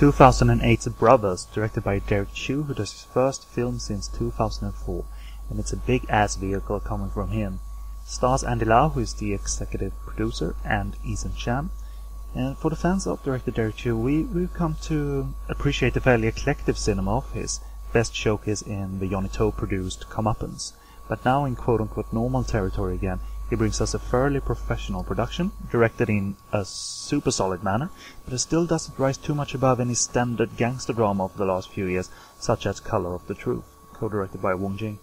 2008's Brothers, directed by Derek Chiu, who does his first film since 2004, and it's a big-ass vehicle coming from him. Stars Andy Lau, who is the executive producer, and Ethan Chan. And for the fans of director Derek Chiu, we've come to appreciate the fairly eclectic cinema of his, best showcase in the Johnny To produced Comeuppance. But now in quote-unquote normal territory again, he brings us a fairly professional production, directed in a super solid manner, but it still doesn't rise too much above any standard gangster drama of the last few years, such as Color of the Truth, co-directed by Wong Jing.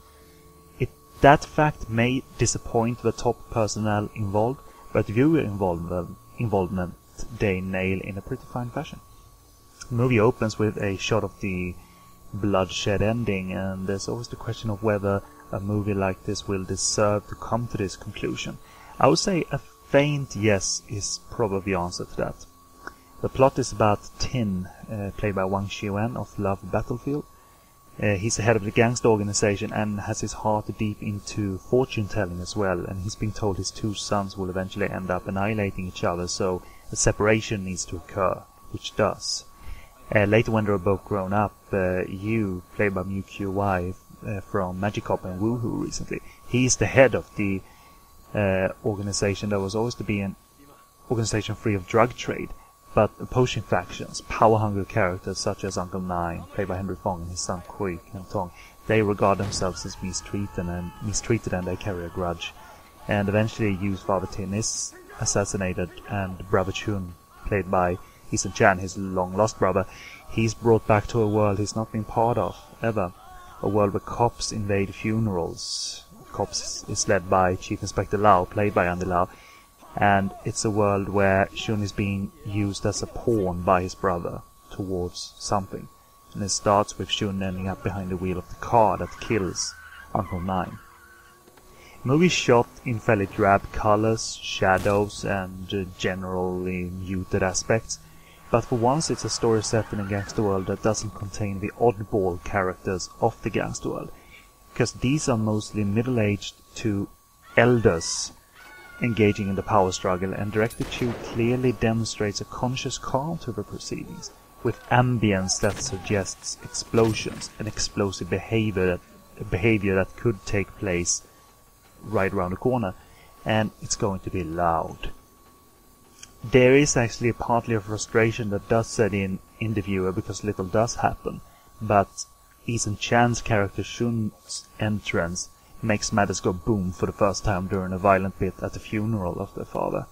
That fact may disappoint the top personnel involved, but viewer involvement they nail in a pretty fine fashion. The movie opens with a shot of the bloodshed ending, and there's always the question of whether a movie like this will deserve to come to this conclusion. I would say a faint yes is probably the answer to that. The plot is about Tin, played by Wang Xiwen of Love Battlefield. He's the head of the gangster organization and has his heart deep into fortune-telling as well, and he's been told his two sons will eventually end up annihilating each other, so a separation needs to occur, which does. Later, when they're both grown up, Yu, played by Mu QY from Magicop and Woohoo recently, he's the head of the organization that was always to be an organization free of drug trade, but opposing factions, power-hungry characters such as Uncle Nine, played by Henry Fong, and his son Kui and Tong, they regard themselves as mistreated and they carry a grudge. And eventually Yu's father Tin is assassinated, and brother Chun, played by Ethan Chan, his long-lost brother, he's brought back to a world he's not been part of, ever. A world where cops invade funerals. Cops is led by Chief Inspector Lau, played by Andy Lau, and it's a world where Shun is being used as a pawn by his brother towards something. And it starts with Shun ending up behind the wheel of the car that kills Uncle Nine. The movie is shot in fairly drab colors, shadows, and generally muted aspects, but for once it's a story set in a gangster world that doesn't contain the oddball characters of the gangster world, because these are mostly middle-aged to elders engaging in the power struggle, and Director Chiu clearly demonstrates a conscious calm to the proceedings, with ambience that suggests explosions and explosive behavior that could take place right around the corner, and it's going to be loud. There is actually partly a frustration that does set in the viewer because little does happen, but Ethan Chan's character Shun's entrance makes matters go boom for the first time during a violent bit at the funeral of their father.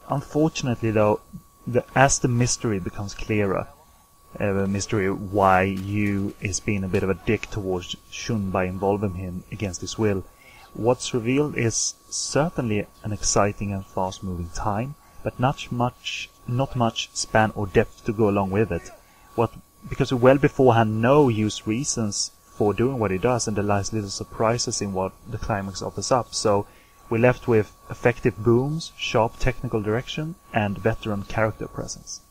Unfortunately though, as the mystery becomes clearer, the mystery why Yu is being a bit of a dick towards Shun by involving him against his will, what's revealed is certainly an exciting and fast-moving time, but not much span or depth to go along with it. Because we well beforehand know Yu's reasons for doing what he does, and there lies little surprises in what the climax offers up, so we're left with effective booms, sharp technical direction, and veteran character presence.